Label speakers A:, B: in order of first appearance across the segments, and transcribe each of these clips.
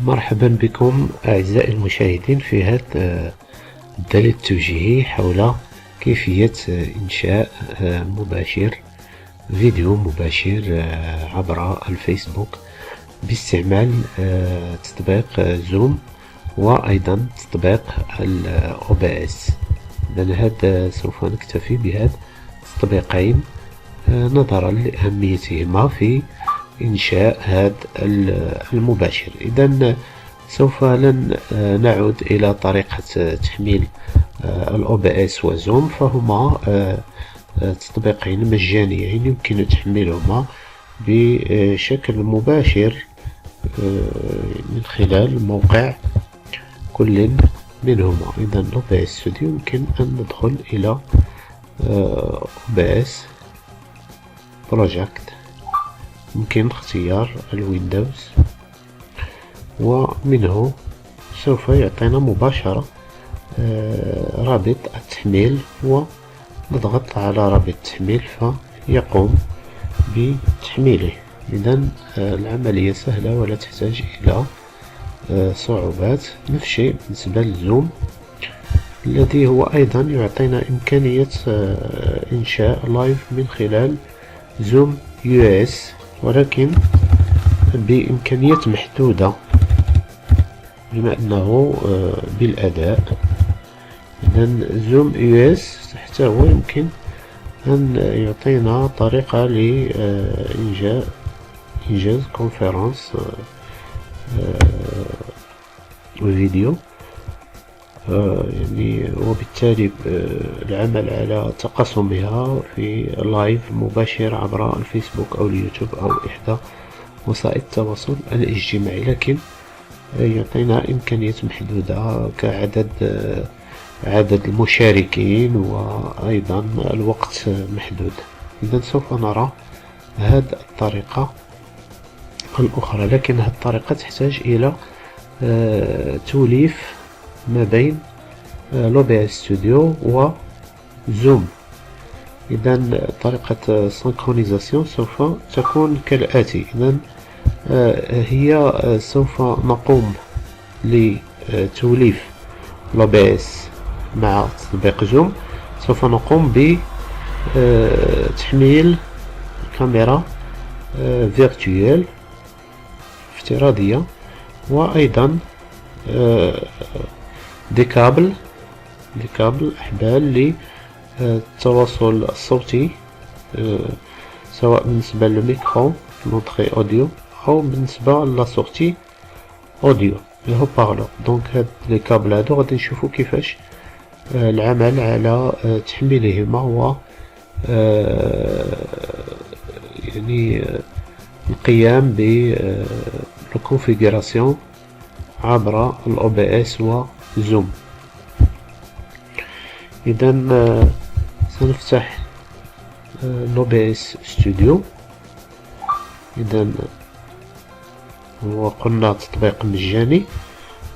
A: مرحبا بكم أعزائي المشاهدين في هذا الدليل التوجيهي حول كيفية إنشاء فيديو مباشر عبر الفيسبوك باستعمال تطبيق زوم وأيضا تطبيق OBS. إذن هذا سوف نكتفي بهذا التطبيقين نظرا لأهميتهما في إنشاء هذا المباشر. إذن سوف لن نعود إلى طريقة تحميل OBS وزوم، فهما تطبيقين مجانيين يمكن تحميلهما بشكل مباشر من خلال موقع كل منهما. إذن OBS Studio يمكن أن ندخل إلى OBS Project، يمكن اختيار الويندوز ومنه سوف يعطينا مباشرة رابط التحميل، ونضغط على رابط التحميل فيقوم بتحميله. إذن العملية سهلة ولا تحتاج إلى صعوبات. نفس الشيء بالنسبة للزوم الذي هو أيضا يعطينا إمكانية إنشاء لايف من خلال زوم US، ولكن بإمكانيات محدودة بما أنه بالأداء. إذن زوم US حتى هو يمكن أن يعطينا طريقة لإنجاز كونفرنس فيديو، يعني وبالتالي العمل على تقسمها في لايف مباشر عبر الفيسبوك أو اليوتيوب أو إحدى وسائل التواصل الاجتماعي، لكن يعطينا إمكانيات محدودة كعدد المشاركين وأيضا الوقت محدود. إذن سوف نرى هذه الطريقة الأخرى، لكن هذه الطريقة تحتاج إلى توليف ما بين OBS Studio وزوم. إذن طريقة سينكرونيزاسيون سوف تكون كالآتي. إذن هي سوف نقوم لتوليف OBS مع تطبيق زوم، سوف نقوم بتحميل كاميرا فيرتوال افتراضية، وأيضا دي كابل أحبال للتواصل الصوتي، سواء بالنسبة للميكرو لونتري أوديو أو بالنسبة للسورتي أوديو الهو بارلور. دونك هاد لي كابل هادو غادي نشوفو كيفاش العمل على تحميلهما و يعني القيام بالكونفيغوراسيون عبر OBS وزوم. إذن سنفتح OBS Studio. إذن وقلنا تطبيق مجاني،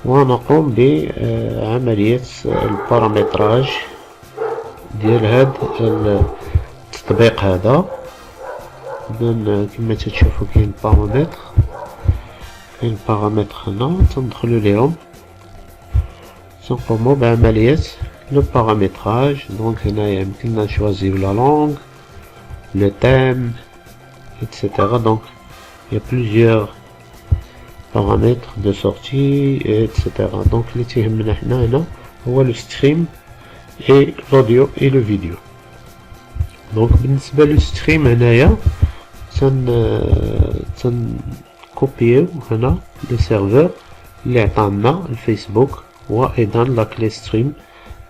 A: ونقوم بعملية البارامتراج ديال هذا التطبيق هذا. إذن كما تشوفوا كاين بارامتر هنا تندخلوا ليهم، تنقوموا بعملية لو بارامتراج. دونك هنايا يمكننا نشوازيو لا لونغ، لو تيم etc. Donc il y a plusieurs paramètres de sortie etc. Donc اللي تيهمنا حنا هنا هو لو ستريم et l'audio et le vidéo. Donc بالنسبة للستريم هنايا كوبيو هنا لي سيرفور اللي عطانا الفيسبوك، وايضا لا كلي ستريم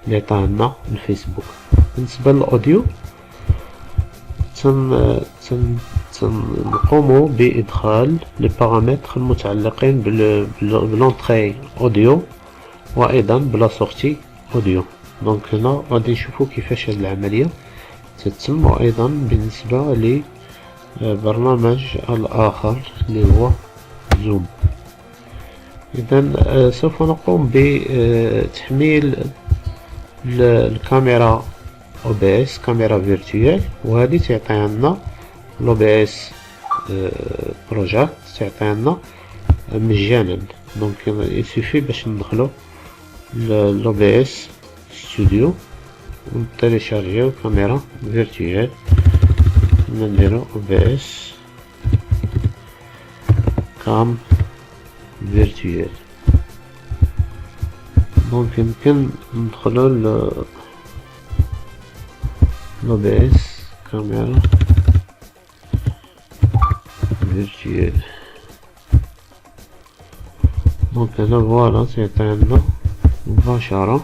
A: اللي عطانا الفيسبوك. بالنسبه للاوديو نقوموا بادخال لي بارامتر المتعلقين بلونطري اوديو وايضا بلا سورتي اوديو. دونك هنا غادي نشوفوا كيفاش هاد العمليه تتم، وايضا بالنسبه ل برنامج الآخر اللي هو زوم. إذن سوف نقوم بتحميل الكاميرا OBS كاميرا فيرتوال، وهذه تعطينا OBS Project تعطينا مجانا. Donc il suffit باش ندخلو l'OBS Studio ونتيليشارجيو كاميرا فيرتوال. نديرو OBS كام فيرتوال. دونك يمكن ندخلو l'OBS كاميرا فيرتوال. دونك هنا فوالا تيعطينا مباشرة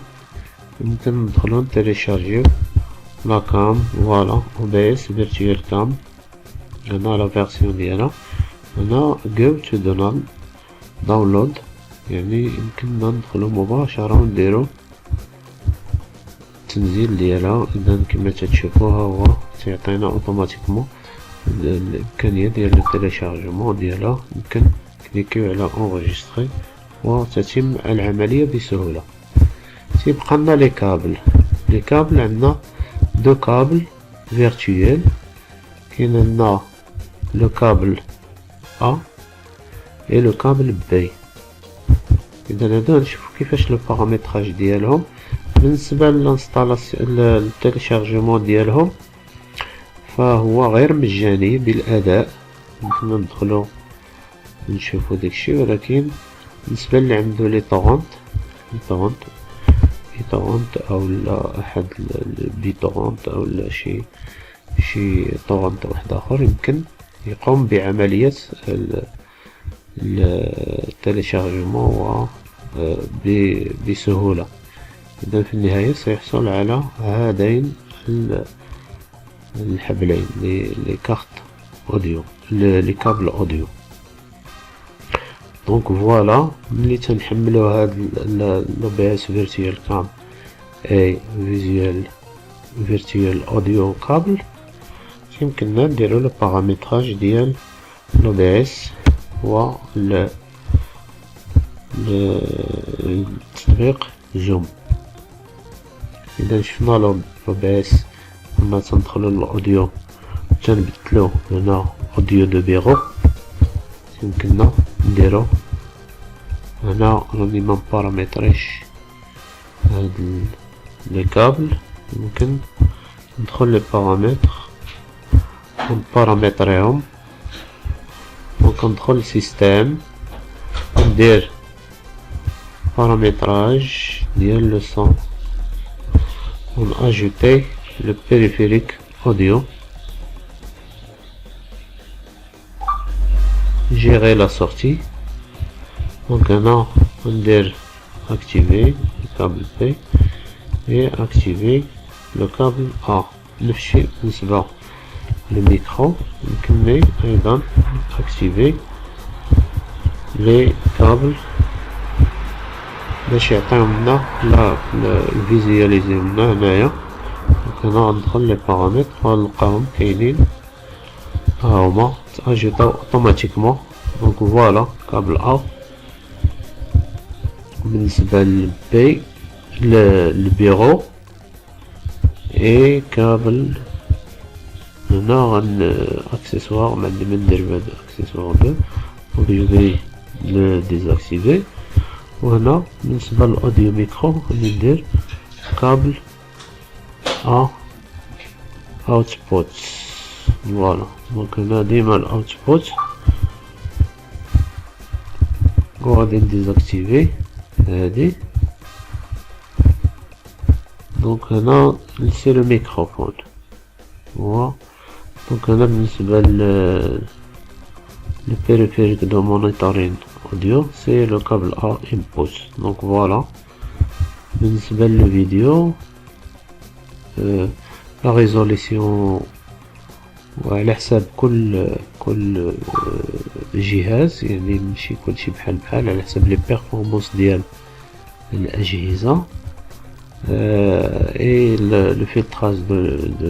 A: يمكن ندخلو نتيليشارجيو لا كام. فوالا OBS فيرتوال كام. هنا لا فيرسيون ديالها. هنا go to download يعني يمكننا ندخلو مباشرة ونديرو التنزيل ديالها. اذا كما تتشوفو ها هو تيعطينا اوتوماتيكمون الامكانية ديال التيليشارجمون ديالها. يمكن كليكيو على انغيستري وتتم العملية بسهولة. تيبقى لنا لي كابل. عندنا دو كابل فيرتوال. كاين عندنا لو كابل A et le câble B. إذا هادا نشوفو كيفاش لو بارامتراج ديالهم. بالنسبة للانستالاسيون التيليشارجمون ديالهم فهو غير مجاني بالأداء. يمكننا ندخلو نشوفو داكشي، ولكن بالنسبة اللي عندو لي طورنت أو لا أحد البيتورنت أو لا شي طورنت واحد آخر يمكن يقوم بعملية التيليشارجمون بسهولة. إذا في النهاية سيحصل على هذين الحبلين لي كارت أوديو لي كابل أوديو. دونك فوالا ملي تنحملو هاد l'OBS فيرتوال كام اي فيرتوال أوديو كابل يمكننا نديرو لو بارامتراج ديال l'OBS و التطبيق زوم. اذا شفنا l'OBS لما تندخلو للأوديو تنبدلو هنا أوديو دو بيرو. يمكننا نديرو هنا راني ما مبارامتريش هاد لي كابل. يمكن ندخل لي بارامتر ونبارامتريهم. دونك ندخل سيستم وندير بارامتراج ديال لو صون ونأجوتي لو بيريفيريك أوديو. gérer la sortie. Donc هنا ندير activer le câble B et activer le câble A. نفس الشيء بالنسبة للميكرو. يمكنني أيضا activer les câbles باش يعطيهم لنا الفيزياليزيو لنا هنايا. دونك هنا ندخل لي بارامتر ونلقاهم كاينين ها هما تاجيطاو اوتوماتيكمون. دونك فوالا كابل A بالنسبة للبي للبيرو اي كابل هنا غن اكسسوار ما عندي ما ندير بهاد اكسسوار دو. دونك جو في لو ديزاكتيفي. وهنا بالنسبة للاوديو ميكرو غادي ندير كابل A اوتبوت. فوالا دونك هنا ديما الاوتبوت وغادي نديزاكتيفي هادي. دونك هنا نسي لو ميكروفون. و دونك هنا بالنسبة le périphérique de monitoring audio c'est le câble A input. donc voilà. بالنسبة للفيديو la résolution وعلى حساب كل جهاز يعني ماشي كلشي بحال على حساب لي بيرفورمانس ديال الأجهزة. et le filtrage de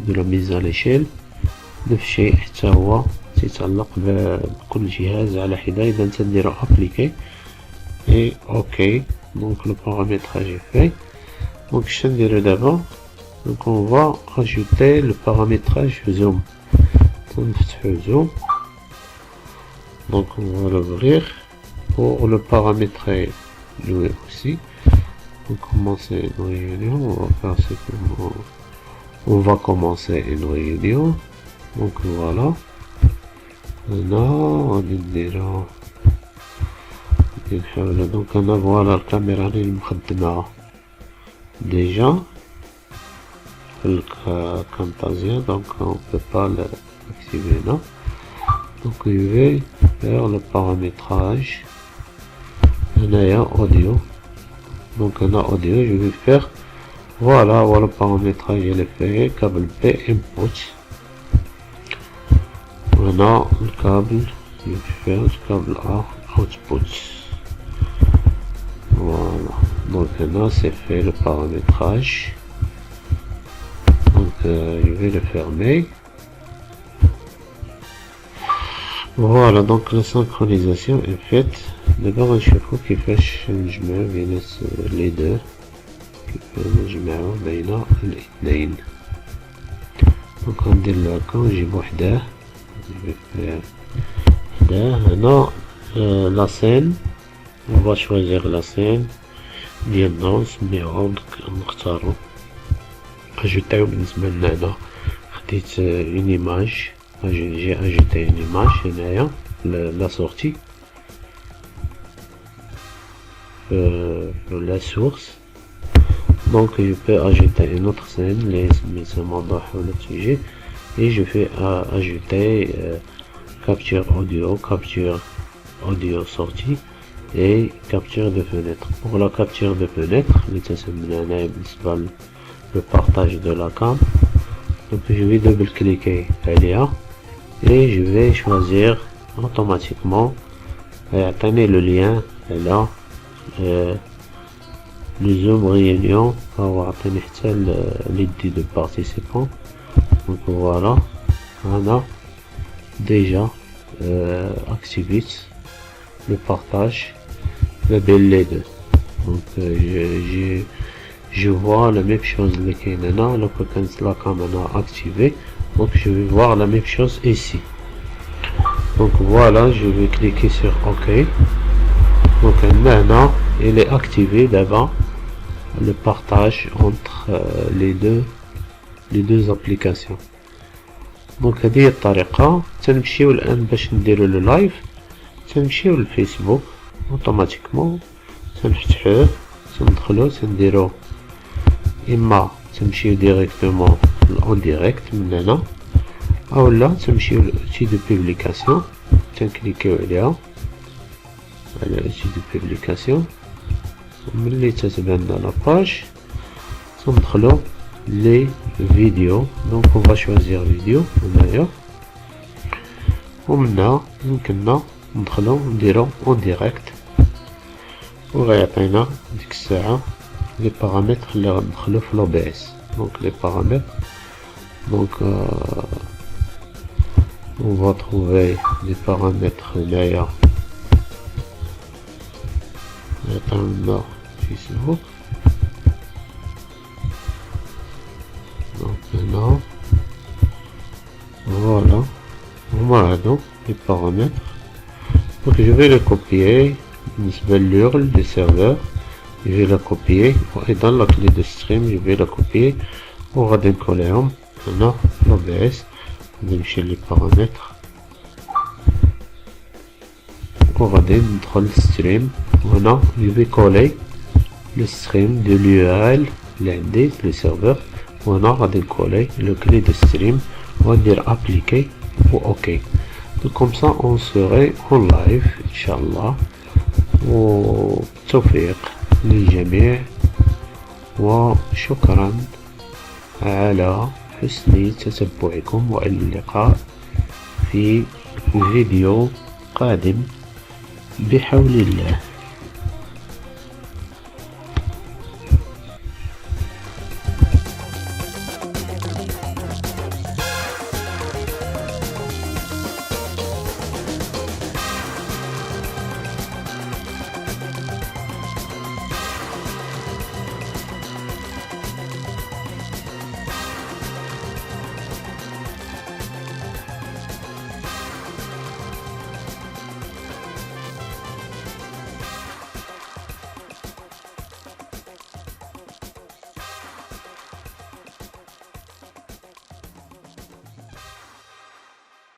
A: la mise à l'échelle نفس الشيء حتى هو تيتعلق بكل جهاز على حدة. اذا تنديرو ابليكي اي اوكي. دونك لو بارامتراج est fait. دونك اش نديرو دابا؟ دونك on va rajouter le paramétrage zoom. تنفتحو zoom. دونك on va l'ouvrir pour le paramétrer lui aussi. Pour commencer une réunion, on va faire ce que on va commencer une réunion. Donc voilà. On نديرو donc on a voilà la caméra اللي مخدمة déjà le Camtasia, donc on peut pas l'activer là. Donc je vais faire le paramétrage. On a audio, donc on a audio, je vais faire voilà le paramétrage il est fait. Câble P input, on a le câble, je vais faire le câble A output. Voilà, donc là c'est fait le paramétrage. Donc je vais le fermer. Voilà, donc la synchronisation est faite. D'abord نشوفو كيفاش نجمعو بين les deux، كيفاش نجمعو بين الاثنين. دونك غندير لكم نجيب وحده، هنا لا سين، on va choisir la scène ديالنا ونسميوها ونختارو اجوتيو. بالنسبه لنا هنا خديت اون ايماج، j'ai ajouté une image هنايا la sortie la source. Donc je peux ajouter une autre scène les sujet et je fais ajouter capture audio sortie et capture de fenêtre. Pour la capture de fenêtre le partage de la cam, donc je vais double cliquer et je vais choisir automatiquement atteindre le lien là, le zoom réunion pour atteindre l'idée de participants. Donc voilà, on a déjà activé le partage de les deux. Donc je vois la même chose la caméra activée, donc je vais voir la même chose ici. Donc voilà, je vais cliquer sur OK. Donc maintenant il est activé d'abord le partage entre les deux applications. Donc هذه الطريقة. تنمشيو الآن باش نديرو لو لايف، تنمشيو للفيسبوك اوتوماتيكمون، تنفتحوه، تندخلو، تنديرو اما تمشيو ديريكتومون اون ديريكت من هنا، اولا تمشيو للأوتي دو بوبليكاسيون، تنكليكيو عليها على الأوتي دو بوبليكاسيون. ملي تتبان لنا لاباج تندخلو لي فيديو. دونك on va choisir فيديو هنايا، ومنها يمكننا ندخلو نديرو اون ديريكت، وغيعطينا ديك الساعة لي بارامتر اللي غندخلو في l'OBS. دونك لي بارامتر، دونك on va trouver les paramètres هنايا عطاونا فيسبوك. Donc maintenant voilà, هما هادو les paramètres. Donc je vais le copier بالنسبة للURL du serveur، je vais la copier et dans la clé de stream je vais la copier وغادي نكوليهم هنا في l'OBS. غادي نمشي لي paramètres وغادي ندخل ستريم، وهنا je vais coller le stream de l'URL اللي عندي في le serveur، وهنا غادي نكولي لو كلي دو ستريم وندير ابليكي و اوكي. كوم سا اون سوري اون لايف ان شاء الله، وبالتوفيق للجميع، وشكرا على حسن تتبعكم، والى اللقاء في فيديو قادم بحول الله.